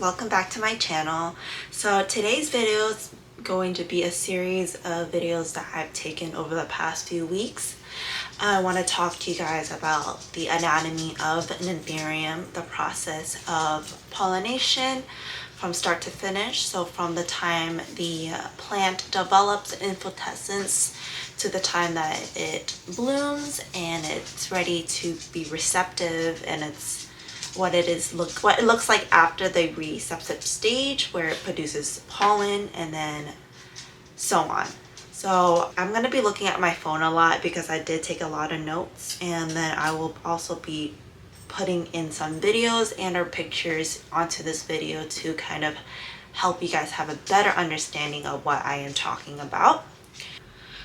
welcome back to my channel. So today's video is going to be a series of videos that I've taken over the past few weeks. I want to talk to you guys about the anatomy of an Anthurium, the process of pollination from start to finish. So from the time the plant develops inflorescence to the time that it blooms and it's ready to be receptive, and it's what it looks like after the receptive stage where it produces pollen, and then so on. So I'm going to be looking at my phone a lot because I did take a lot of notes, and then I will also be putting in some videos and or pictures onto this video to kind of help you guys have a better understanding of what I am talking about.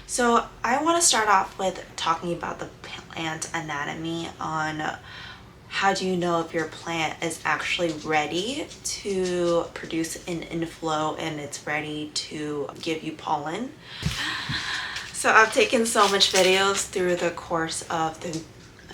So I want to start off with talking about the plant anatomy on how do you know if your plant is actually ready to produce an inflow and it's ready to give you pollen. So I've taken so much videos through the course of the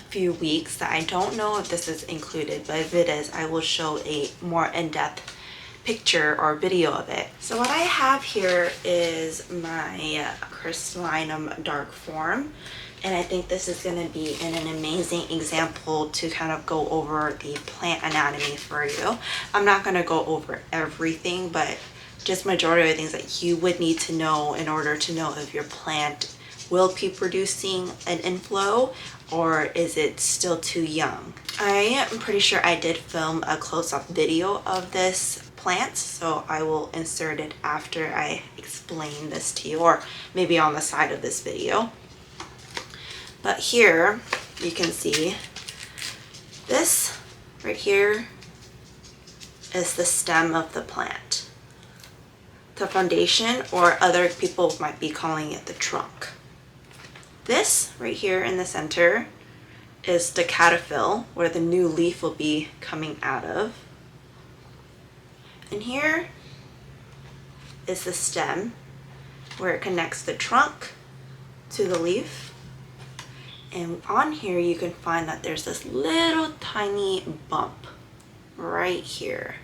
few weeks that I don't know if this is included, but if it is, I will show a more in-depth picture or video of it. So what I have here is my crystallinum dark form, and I think this is going to be an amazing example to kind of go over the plant anatomy for you. I'm not going to go over everything, but just majority of the things that you would need to know in order to know if your plant will be producing an inflow or is it still too young. I am pretty sure I did film a close-up video of this plant, so I will insert it after I explain this to you, or maybe on the side of this video. But here you can see this right here is the stem of the plant, the foundation, or other people might be calling it the trunk. This right here in the center is the caterpillar, where the new leaf will be coming out of. And here is the stem, where it connects the trunk to the leaf. And on here you can find that there's this little tiny bump right here.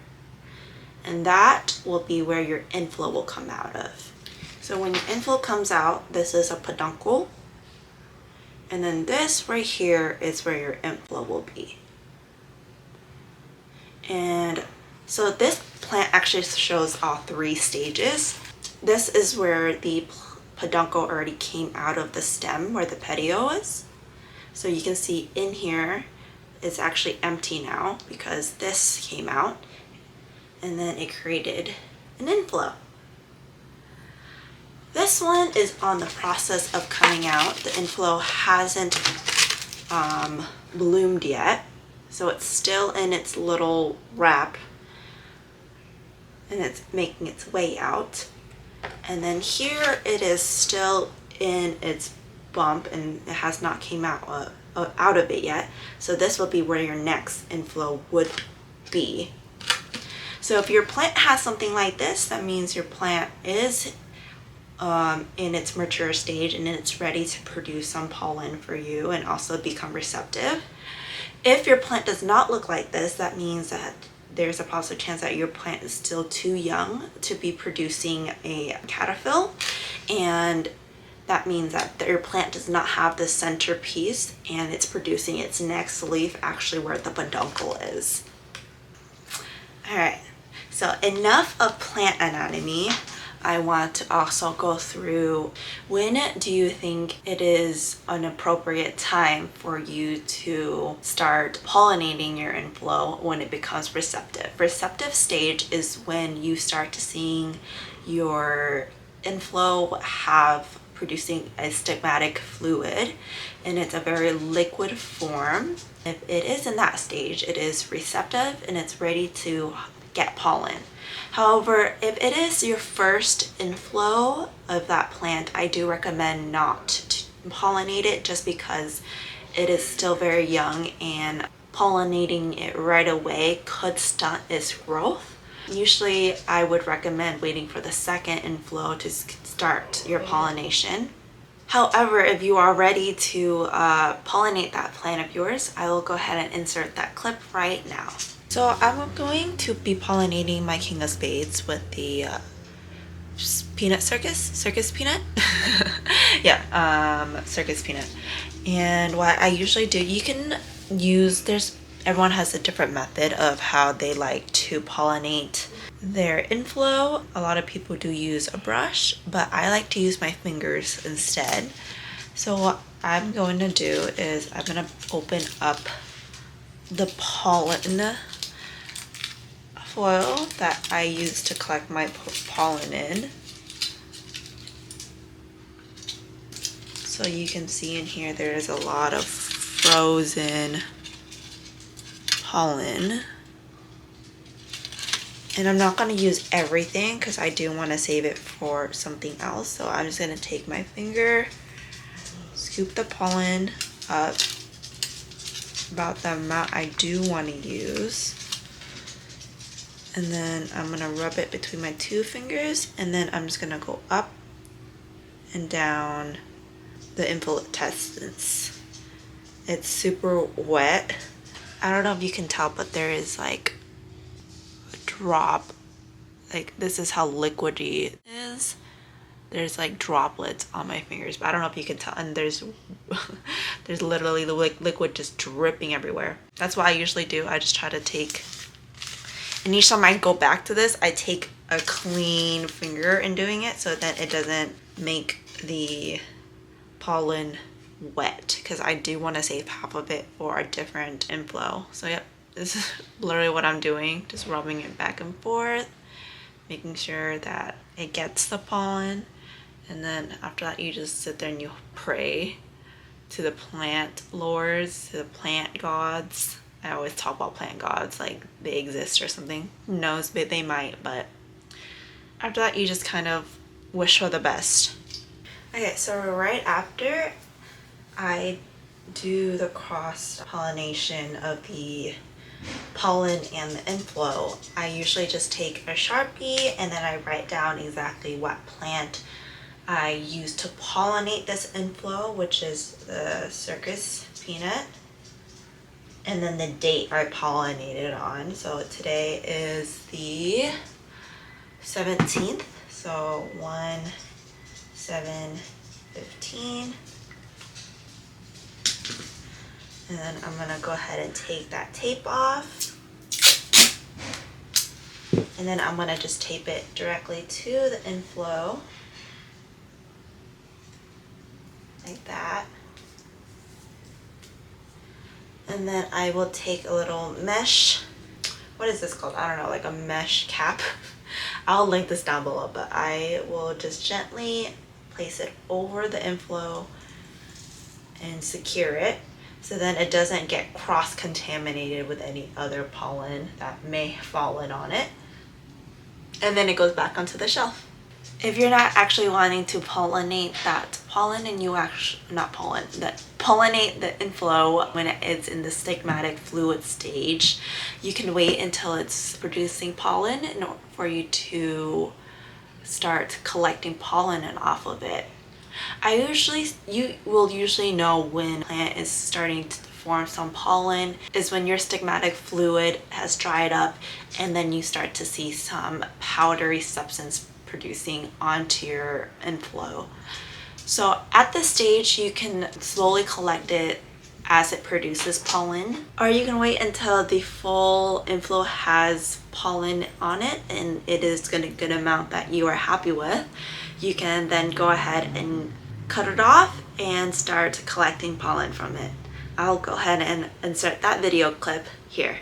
And that will be where your inflow will come out of. So when your inflow comes out, this is a peduncle. And then this right here is where your inflow will be. And so this plant actually shows all three stages. This is where the peduncle already came out of the stem, where the petiole is. So you can see in here it's actually empty now because this came out and then it created an inflow. This one is on the process of coming out. The inflow hasn't bloomed yet, so it's still in its little wrap and it's making its way out. And then here it is still in its bump and it has not came out of it yet. So this will be where your next inflow would be. So if your plant has something like this, that means your plant is in its mature stage and it's ready to produce some pollen for you and also become receptive. If your plant does not look like this, that means that there's a possible chance that your plant is still too young to be producing a caterpillar, and that means that your plant does not have the centerpiece and it's producing its next leaf actually where the peduncle is. Alright, so enough of plant anatomy. I want to also go through, when do you think it is an appropriate time for you to start pollinating your inflow when it becomes receptive. Receptive stage is when you start to seeing your inflow producing a stigmatic fluid, and it's a very liquid form. If it is in that stage, it is receptive and it's ready to get pollen. However, if it is your first inflow of that plant, I do recommend not to pollinate it just because it is still very young and pollinating it right away could stunt its growth. Usually I would recommend waiting for the second inflow to start your pollination. However, if you are ready to pollinate that plant of yours, I will go ahead and insert that clip right now. So I'm going to be pollinating my King of Spades with the peanut circus peanut. Yeah, circus peanut. And what I usually do, you can use, everyone has a different method of how they like to pollinate their inflow. A lot of people do use a brush, but I like to use my fingers instead. So what I'm going to do is I'm going to open up the pollen foil that I use to collect my pollen in. So you can see in here there is a lot of frozen pollen. And I'm not going to use everything because I do want to save it for something else. So I'm just going to take my finger, scoop the pollen up about the amount I do want to use. And then I'm going to rub it between my two fingers, and then I'm just going to go up and down the inflorescence. It's super wet. I don't know if you can tell, but there is like a drop. Like, this is how liquidy it is. There's like droplets on my fingers, but I don't know if you can tell. And there's literally the liquid just dripping everywhere. That's what I usually do. I just try to take, and each time I go back to this, I take a clean finger in doing it so that it doesn't make the pollen wet, because I do want to save half of it for a different inflow. So yep, this is literally what I'm doing, just rubbing it back and forth, making sure that it gets the pollen. And then after that, you just sit there and you pray to the plant lords, to the plant gods. I always talk about plant gods like they exist or something. Who knows, but they might. But after that, you just kind of wish for the best. Okay, so right after I do the cross pollination of the pollen and the inflow, I usually just take a Sharpie and then I write down exactly what plant I use to pollinate this inflow, which is the circus peanut, and then the date I pollinated on. So today is the 17th, so 1/7/15. And then I'm gonna go ahead and take that tape off. And then I'm gonna just tape it directly to the inflow. Like that. And then I will take a little mesh, what is this called? I don't know, like a mesh cap. I'll link this down below, but I will just gently place it over the inflow and secure it so then it doesn't get cross-contaminated with any other pollen that may have fallen on it. And then it goes back onto the shelf. If you're not actually wanting to pollinate that pollen and you actually, not pollen, that pollinate the inflow when it's in the stigmatic fluid stage, you can wait until it's producing pollen in order for you to start collecting pollen off of it. You will usually know when a plant is starting to form some pollen is when your stigmatic fluid has dried up and then you start to see some powdery substance producing onto your inflow. So at this stage, you can slowly collect it as it produces pollen, or you can wait until the full inflow has pollen on it and it is a good amount that you are happy with. You can then go ahead and cut it off and start collecting pollen from it. I'll go ahead and insert that video clip here.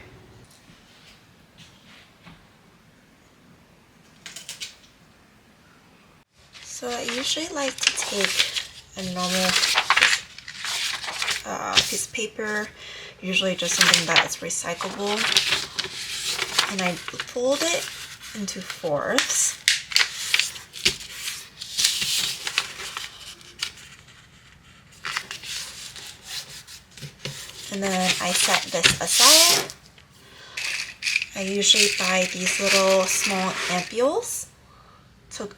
So I usually like to take a normal piece of paper, usually just something that is recyclable, and I fold it into fourths. And then I set this aside. I usually buy these little small ampules to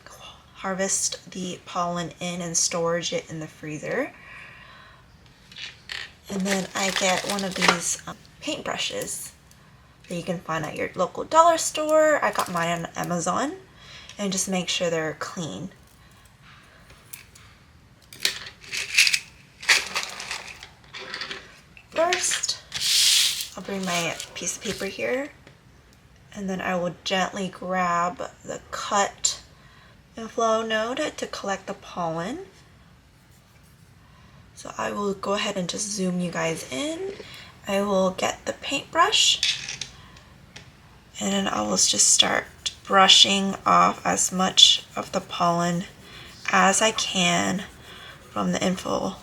harvest the pollen in and storage it in the freezer. And then I get one of these paint brushes that you can find at your local dollar store. I got mine on Amazon, and just make sure they're clean. First, I'll bring my piece of paper here, and then I will gently grab the cut inflow node to collect the pollen. So I will go ahead and just zoom you guys in. I will get the paintbrush, and then I will just start brushing off as much of the pollen as I can from the inflow.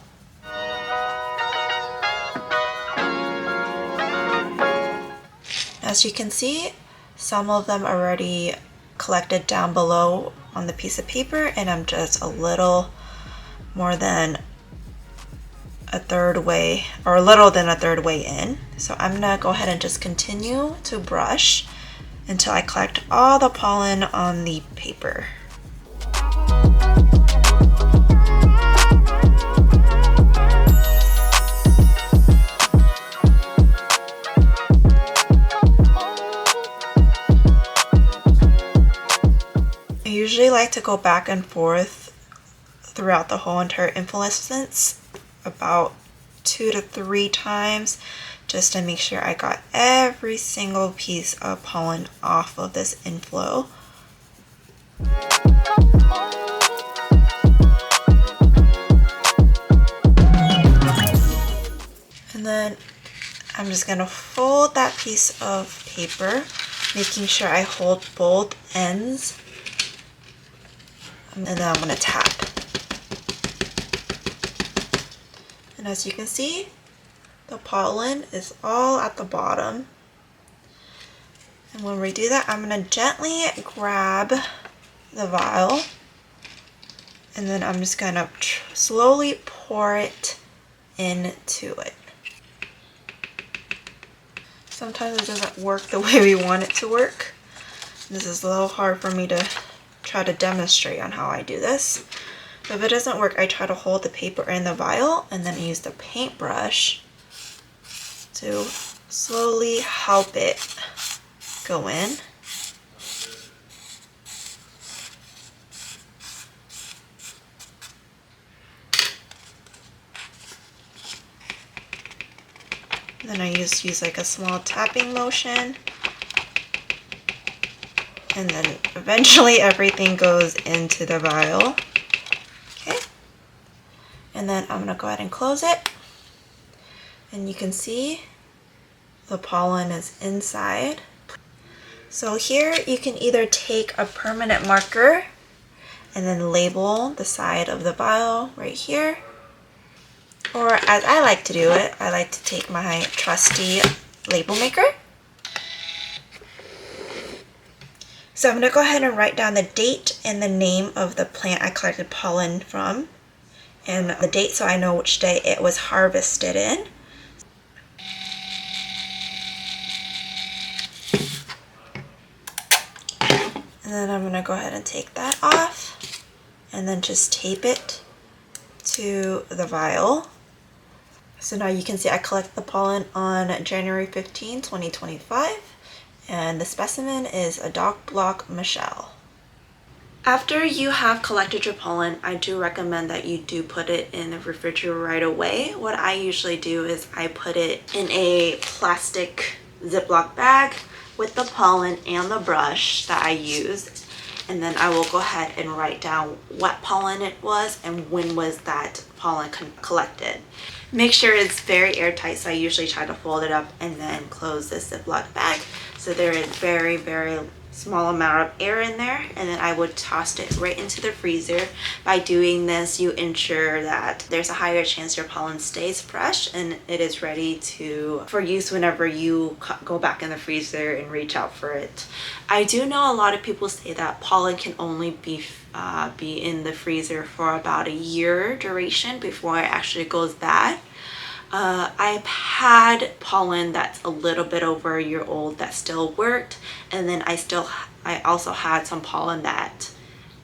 As you can see, some of them already collected down below on the piece of paper, and I'm just a little more than a third way, or a little than a third way in. So I'm gonna go ahead and just continue to brush until I collect all the pollen on the paper. I usually like to go back and forth throughout the whole entire inflorescence about 2 to 3 times, just to make sure I got every single piece of pollen off of this inflow. And then I'm just gonna fold that piece of paper, making sure I hold both ends, and then I'm gonna tap. And as you can see, the pollen is all at the bottom. And when we do that, I'm going to gently grab the vial, and then I'm just going to slowly pour it into it. Sometimes it doesn't work the way we want it to work. This is a little hard for me to try to demonstrate on how I do this. If it doesn't work, I try to hold the paper in the vial and then use the paintbrush to slowly help it go in. Then I just use like a small tapping motion, and then eventually everything goes into the vial. Okay, and then I'm gonna go ahead and close it, and you can see the pollen is inside. So here you can either take a permanent marker and then label the side of the vial right here, or as I like to do it, I like to take my trusty label maker. So I'm going to go ahead and write down the date and the name of the plant I collected pollen from, and the date so I know which day it was harvested in. And then I'm going to go ahead and take that off and then just tape it to the vial. So now you can see I collected the pollen on January 15, 2025, and the specimen is a Dock Block Michelle. After you have collected your pollen, I do recommend that you do put it in the refrigerator right away. What I usually do is I put it in a plastic Ziploc bag with the pollen and the brush that I used, and then I will go ahead and write down what pollen it was and when was that pollen collected. Make sure it's very airtight, so I usually try to fold it up and then close the Ziploc bag so there is very, very small amount of air in there, and then I would toss it right into the freezer. By doing this, you ensure that there's a higher chance your pollen stays fresh and it is ready for use whenever you go back in the freezer and reach out for it. I do know a lot of people say that pollen can only be in the freezer for about a year duration before it actually goes bad. I've had pollen that's a little bit over a year old that still worked, and then I also had some pollen that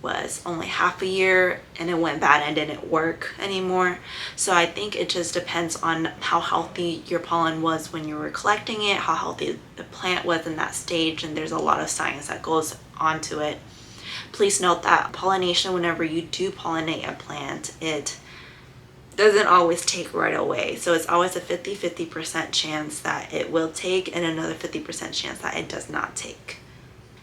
was only half a year and it went bad and didn't work anymore. So I think it just depends on how healthy your pollen was when you were collecting it, how healthy the plant was in that stage, and there's a lot of science that goes onto it. Please note that pollination, whenever you do pollinate a plant, it doesn't always take right away. So it's always a 50% chance that it will take and another 50% chance that it does not take.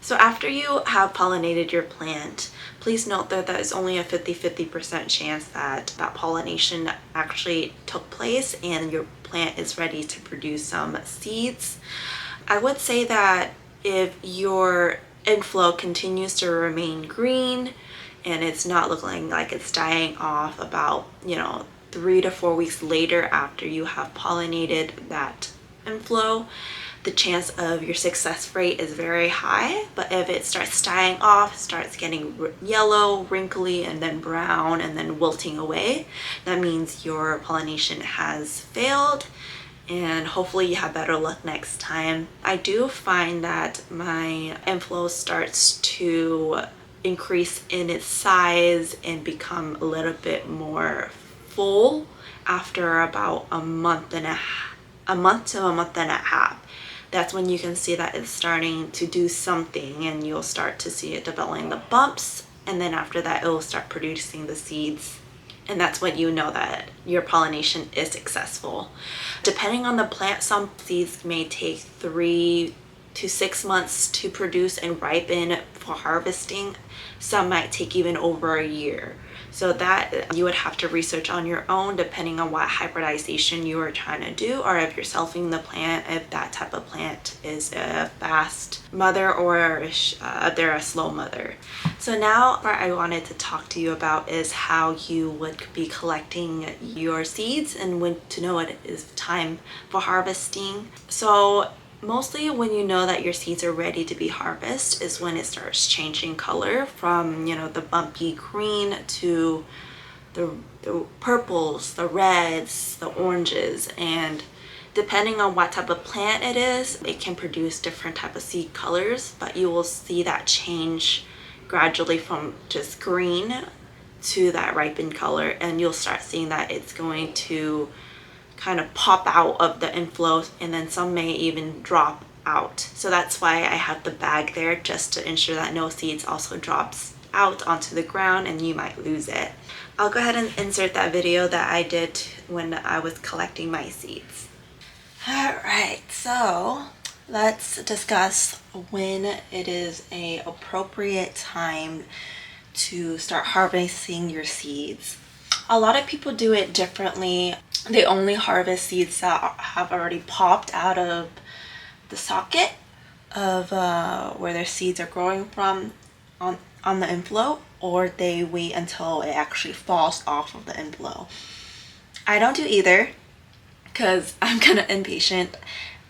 So after you have pollinated your plant, please note that that is only a 50% chance that that pollination actually took place and your plant is ready to produce some seeds. I would say that if your inflow continues to remain green and it's not looking like it's dying off about, 3 to 4 weeks later after you have pollinated that inflow, the chance of your success rate is very high. But if it starts dying off, starts getting yellow, wrinkly, and then brown, and then wilting away, that means your pollination has failed, and hopefully you have better luck next time. I do find that my inflow starts to increase in its size and become a little bit more full after about a month to a month and a half. That's when you can see that it's starting to do something, and you'll start to see it developing the bumps, and then after that it will start producing the seeds, and that's when you know that your pollination is successful. Depending on the plant, some seeds may take 3 to 6 months to produce and ripen for harvesting. Some might take even over a year. So that you would have to research on your own depending on what hybridization you are trying to do, or if you're selfing the plant, if that type of plant is a fast mother or they're a slow mother. So now what I wanted to talk to you about is how you would be collecting your seeds and when to know it is time for harvesting. So mostly when you know that your seeds are ready to be harvested is when it starts changing color from, the bumpy green to the purples, the reds, the oranges, and depending on what type of plant it is, it can produce different type of seed colors, but you will see that change gradually from just green to that ripened color, and you'll start seeing that it's going to kind of pop out of the inflow, and then some may even drop out. So that's why I have the bag there, just to ensure that no seeds also drops out onto the ground and you might lose it. I'll go ahead and insert that video that I did when I was collecting my seeds. Alright, so let's discuss when it is a appropriate time to start harvesting your seeds. A lot of people do it differently. They only harvest seeds that have already popped out of the socket of where their seeds are growing from on the inflow, or they wait until it actually falls off of the inflow. I don't do either because I'm kind of impatient.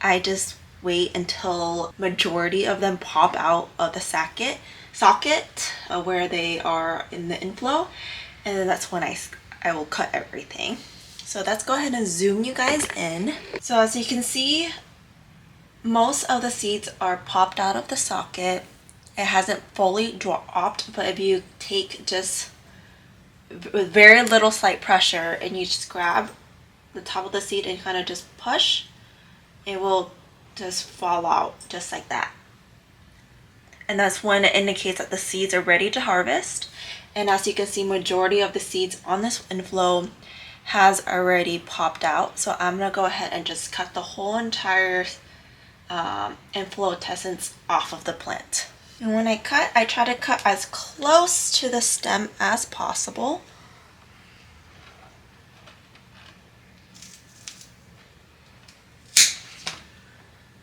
I just wait until majority of them pop out of the socket where they are in the inflow, and then that's when I will cut everything. So let's go ahead and zoom you guys in. So as you can see, most of the seeds are popped out of the socket. It hasn't fully dropped, but if you take just with very little slight pressure and you just grab the top of the seed and kind of just push, it will just fall out just like that. And that's when it indicates that the seeds are ready to harvest. And as you can see, majority of the seeds on this inflow has already popped out. So I'm gonna go ahead and just cut the whole entire inflorescence off of the plant. And when I cut, I try to cut as close to the stem as possible.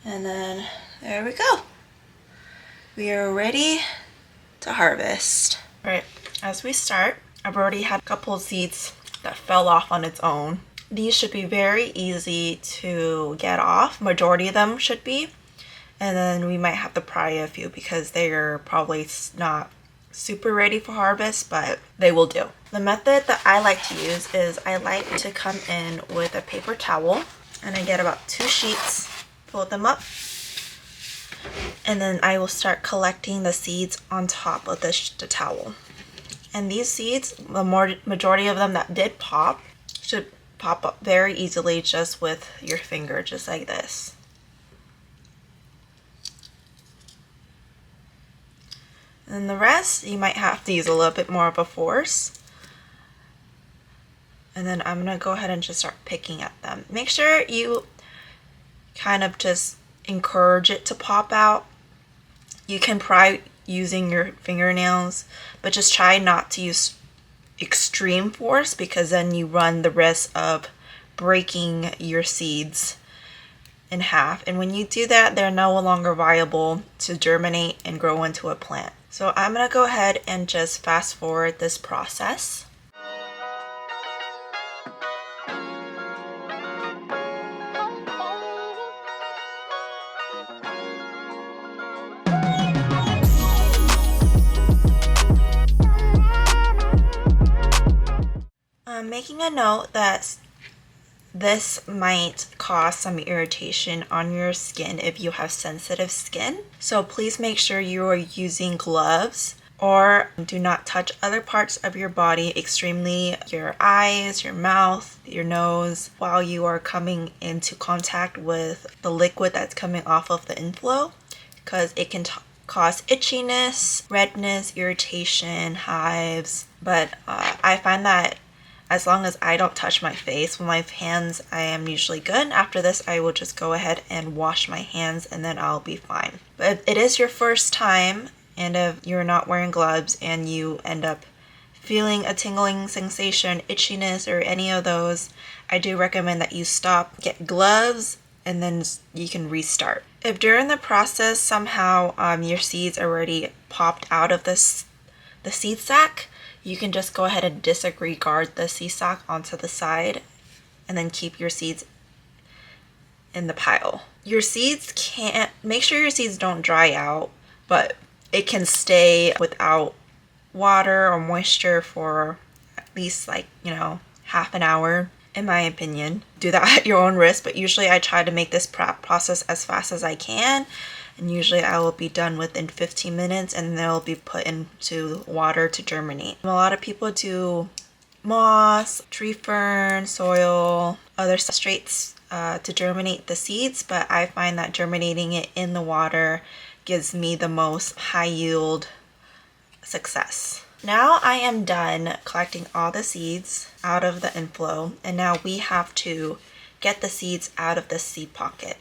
And then there we go. We are ready to harvest. All right, as we start, I've already had a couple of seeds that fell off on its own. These should be very easy to get off. Majority of them should be. And then we might have to pry a few because they're probably not super ready for harvest, but they will do. The method that I like to use is I like to come in with a paper towel, and I get about 2 sheets, fold them up, and then I will start collecting the seeds on top of the towel. And these seeds, the majority of them that did pop, should pop up very easily just with your finger, just like this. And the rest, you might have to use a little bit more of a force. And then I'm gonna go ahead and just start picking at them. Make sure you kind of just encourage it to pop out. You can try using your fingernails, but just try not to use extreme force, because then you run the risk of breaking your seeds in half. And when you do that, they're no longer viable to germinate and grow into a plant. So I'm gonna go ahead and just fast forward this process. I'm making a note that this might cause some irritation on your skin if you have sensitive skin. So please make sure you are using gloves, or do not touch other parts of your body, extremely your eyes, your mouth, your nose, while you are coming into contact with the liquid that's coming off of the inflow, because it can cause itchiness, redness, irritation, hives. But I find that as long as I don't touch my face with my hands, I am usually good. After this, I will just go ahead and wash my hands, and then I'll be fine. But if it is your first time, and if you're not wearing gloves and you end up feeling a tingling sensation, itchiness, or any of those, I do recommend that you stop, get gloves, and then you can restart. If during the process somehow your seeds already popped out of the seed sac, you can just go ahead and disregard the seed sac onto the side, and then keep your seeds in the pile. Your seeds can't, make sure your seeds don't dry out, but it can stay without water or moisture for at least half an hour, in my opinion. Do that at your own risk, but usually I try to make this process as fast as I can. And usually I will be done within 15 minutes, and they'll be put into water to germinate. A lot of people do moss, tree fern, soil, other substrates to germinate the seeds, but I find that germinating it in the water gives me the most high yield success. Now I am done collecting all the seeds out of the inflow, and now we have to get the seeds out of the seed pocket.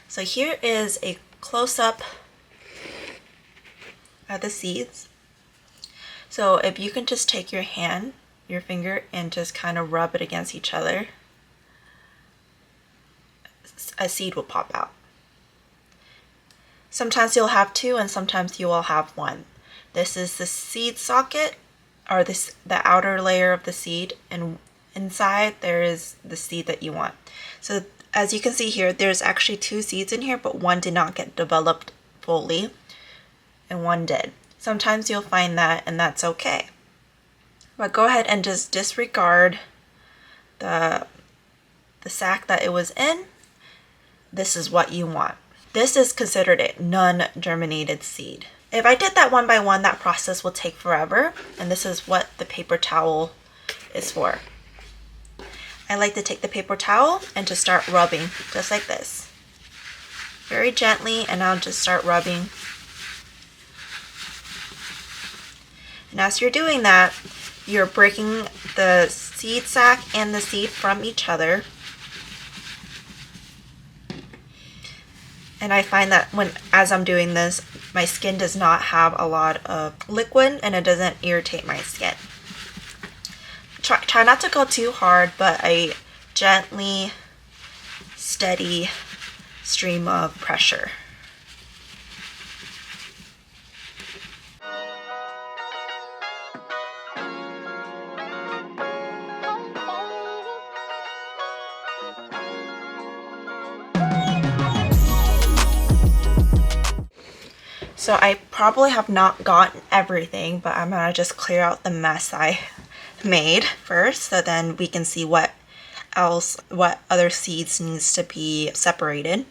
So here is a close-up of the seeds. So if you can just take your hand, your finger, and just kind of rub it against each other, a seed will pop out. Sometimes you'll have two, and sometimes you will have one. This is the seed socket, or the outer layer of the seed, and inside there is the seed that you want. So as you can see here, there's actually two seeds in here, but one did not get developed fully and one did. Sometimes you'll find that, and that's okay. But go ahead and just disregard the sac that it was in. This is what you want. This is considered a non-germinated seed. If I did that one by one, that process will take forever, and this is what the paper towel is for. I like to take the paper towel and just start rubbing, just like this. Very gently, and I'll just start rubbing. And as you're doing that, you're breaking the seed sac and the seed from each other. And I find that as I'm doing this, my skin does not have a lot of liquid, and it doesn't irritate my skin. Try not to go too hard, but a gently, steady stream of pressure. So I probably have not gotten everything, but I'm gonna just clear out the mess I made first, so then we can see what other seeds needs to be separated.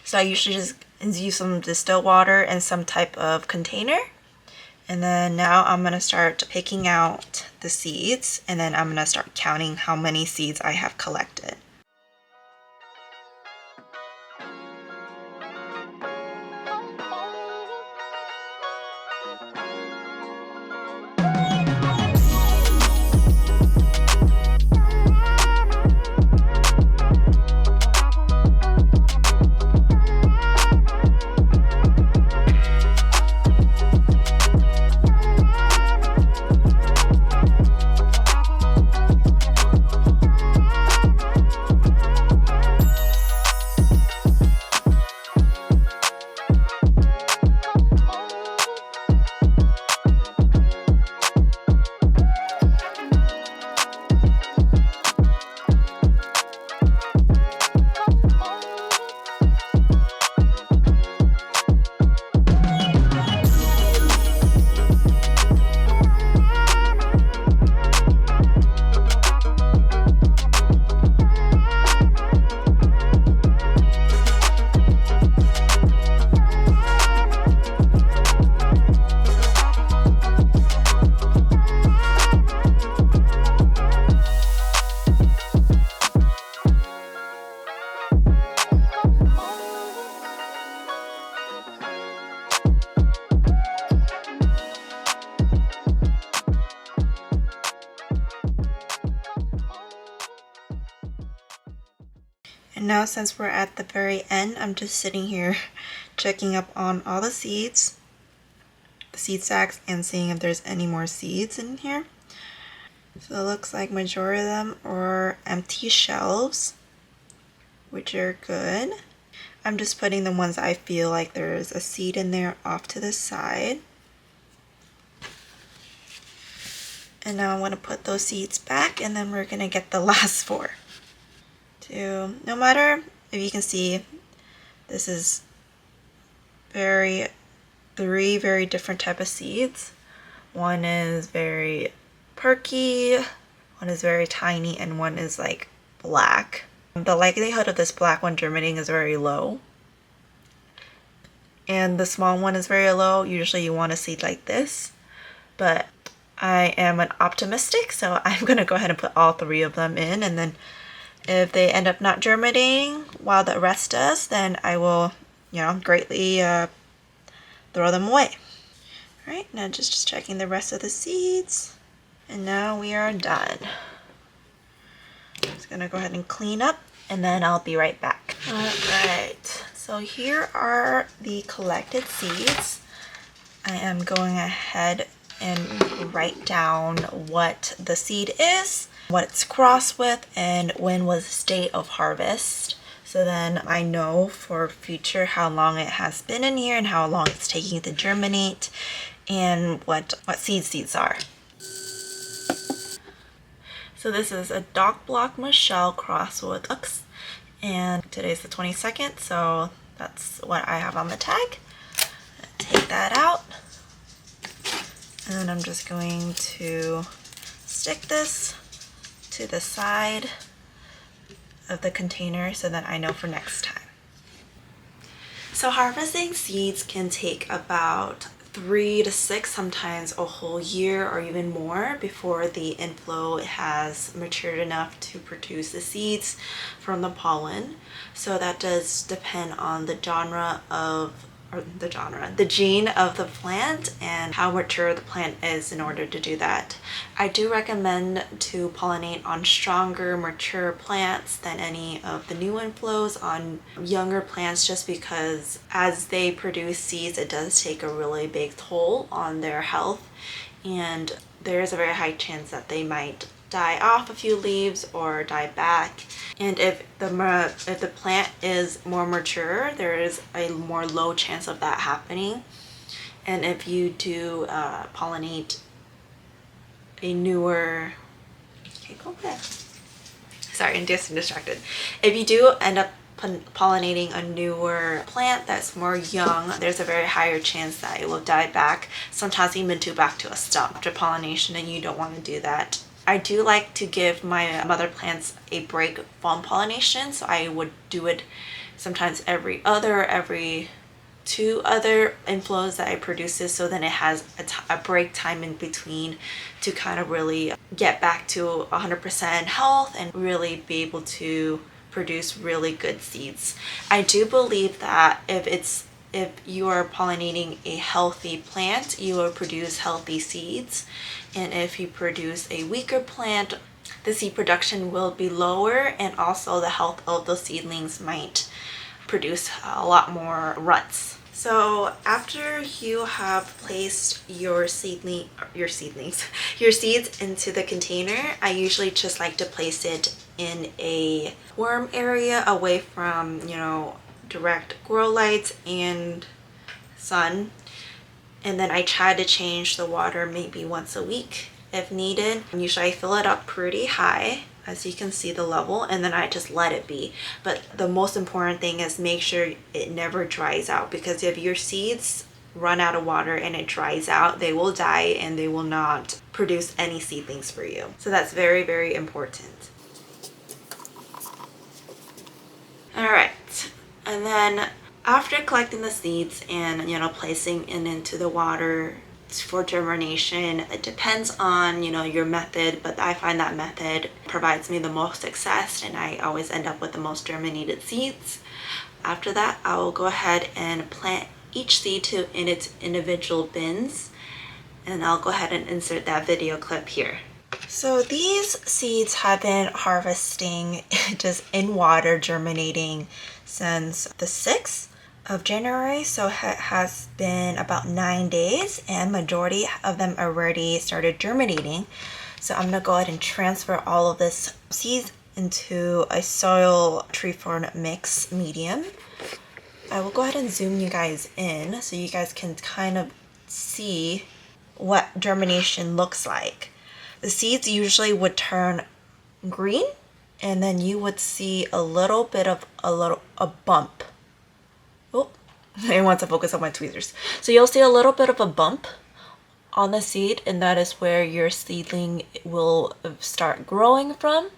So I usually just use some distilled water and some type of container, And then now I'm going to start picking out the seeds, and then I'm going to start counting how many seeds I have collected. And now since we're at the very end, I'm just sitting here checking up on all the seeds, the seed sacks, and seeing if there's any more seeds in here. So it looks like majority of them are empty shelves, which are good. I'm just putting the ones I feel like there's a seed in there off to the side. And now I want to put those seeds back, and then we're going to get the last 4. No matter if you can see, this is three very different type of seeds. One is very perky, one is very tiny, and one is like black. The likelihood of this black one germinating is very low, and the small one is very low. Usually you want a seed like this, but I am an optimistic, so I'm gonna go ahead and put all 3 of them in, and then if they end up not germinating while the rest does, then I will, greatly throw them away. All right, now just checking the rest of the seeds, and now we are done. Just gonna go ahead and clean up, and then I'll be right back. All right, so here are the collected seeds. I am going ahead and write down what the seed is, what it's crossed with, and when was the date of harvest. So then I know for future how long it has been in here and how long it's taking to germinate, and what seeds these are. So this is a Dock Block Michelle crossed with Ux, and today's the 22nd, so that's what I have on the tag. Take that out. And then I'm just going to stick this to the side of the container so that I know for next time. So harvesting seeds can take about 3 to 6, sometimes a whole year or even more before the inflow has matured enough to produce the seeds from the pollen. So that does depend on the the gene of the plant and how mature the plant is in order to do that. I do recommend to pollinate on stronger, mature plants than any of the new inflows on younger plants, just because as they produce seeds, it does take a really big toll on their health, and there is a very high chance that they might die off a few leaves or die back. And if the plant is more mature, there is a more low chance of that happening. And if you do pollinate a newer, sorry, I'm just distracted. If you do end up pollinating a newer plant that's more young, there's a very higher chance that it will die back, sometimes even back to a stump after pollination, and you don't want to do that. I do like to give my mother plants a break from pollination, so I would do it sometimes every 2 other inflows that it produces, so then it has a break time in between to kind of really get back to 100% health and really be able to produce really good seeds. I do believe that if you are pollinating a healthy plant, you will produce healthy seeds. And if you produce a weaker plant, the seed production will be lower, and also the health of the seedlings might produce a lot more ruts. So after you have placed your seeds into the container, I usually just like to place it in a warm area away from, direct grow lights and sun. And then I try to change the water maybe once a week if needed. Usually I fill it up pretty high, as you can see the level, and then I just let it be. But the most important thing is make sure it never dries out, because if your seeds run out of water and it dries out, they will die and they will not produce any seedlings for you. So that's very, very important. All right, and then after collecting the seeds and placing it into the water for germination, it depends on your method, but I find that method provides me the most success, and I always end up with the most germinated seeds. After that, I will go ahead and plant each seed in its individual bins, and I'll go ahead and insert that video clip here. So these seeds have been harvesting just in water, germinating since the 6th of January, so it has been about 9 days, and majority of them already started germinating. So I'm gonna go ahead and transfer all of this seeds into a soil tree fern mix medium. I will go ahead and zoom you guys in so you guys can kind of see what germination looks like. The seeds usually would turn green, and then you would see a little bit of a bump. Oh, I want to focus on my tweezers. So you'll see a little bit of a bump on the seed, and that is where your seedling will start growing from,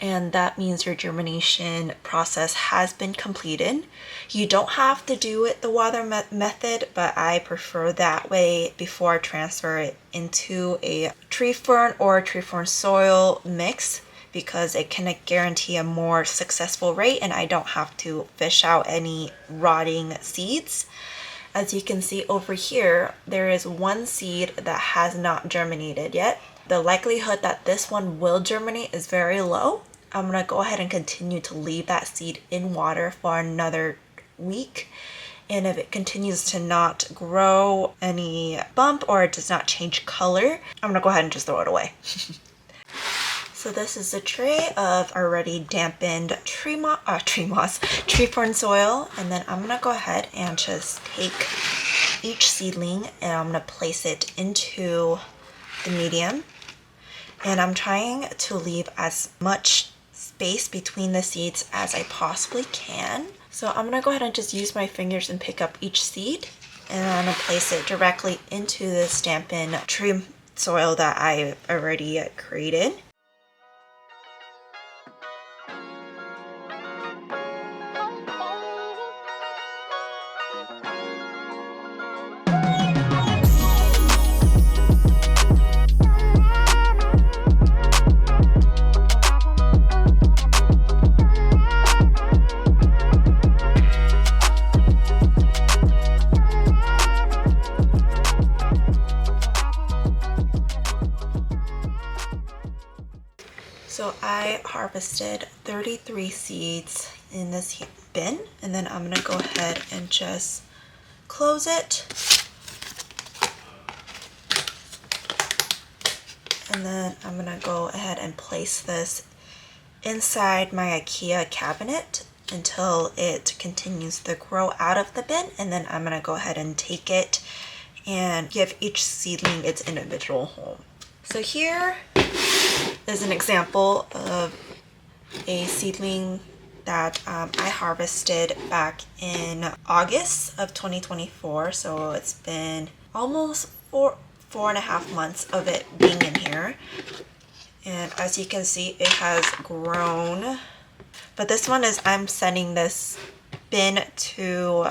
and that means your germination process has been completed. You don't have to do it the water method, but I prefer that way before I transfer it into a tree fern or tree fern soil mix, because it can guarantee a more successful rate and I don't have to fish out any rotting seeds. As you can see over here, there is one seed that has not germinated yet. The likelihood that this one will germinate is very low. I'm gonna go ahead and continue to leave that seed in water for another week. And if it continues to not grow any bump or it does not change color, I'm gonna go ahead and just throw it away. So this is a tray of already dampened tree fern soil, and then I'm gonna go ahead and just take each seedling and I'm gonna place it into the medium, and I'm trying to leave as much space between the seeds as I possibly can. So I'm gonna go ahead and just use my fingers and pick up each seed, and I'm gonna place it directly into this dampened tree soil that I already created. So I harvested 33 seeds in this bin, and then I'm gonna go ahead and just close it. And then I'm gonna go ahead and place this inside my IKEA cabinet until it continues to grow out of the bin, and then I'm gonna go ahead and take it and give each seedling its individual home. So here is an example of a seedling that I harvested back in August of 2024. So it's been almost four and a half months of it being in here. And as you can see, it has grown. But this one is, I'm sending this bin to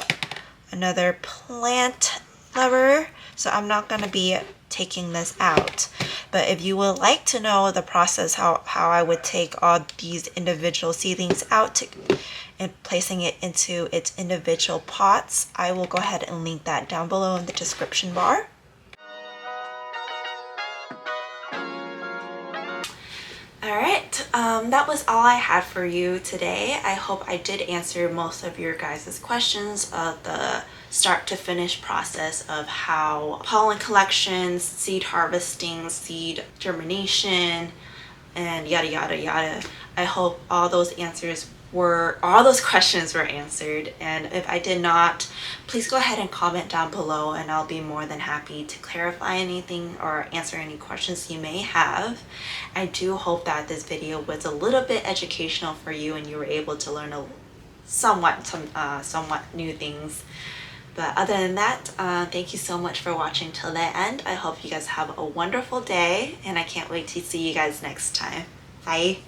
another plant lever, so I'm not going to be taking this out. But if you would like to know the process, how I would take all these individual seedlings out and placing it into its individual pots, I will go ahead and link that down below in the description bar. Alright, that was all I had for you today. I hope I did answer most of your guys' questions of the start to finish process of how pollen collection, seed harvesting, seed germination, and yada yada yada. I hope all those questions were answered, and if I did not, please go ahead and comment down below and I'll be more than happy to clarify anything or answer any questions you may have. I do hope that this video was a little bit educational for you and you were able to learn somewhat new things. But other than that, thank you so much for watching till the end. I hope you guys have a wonderful day and I can't wait to see you guys next time. Bye!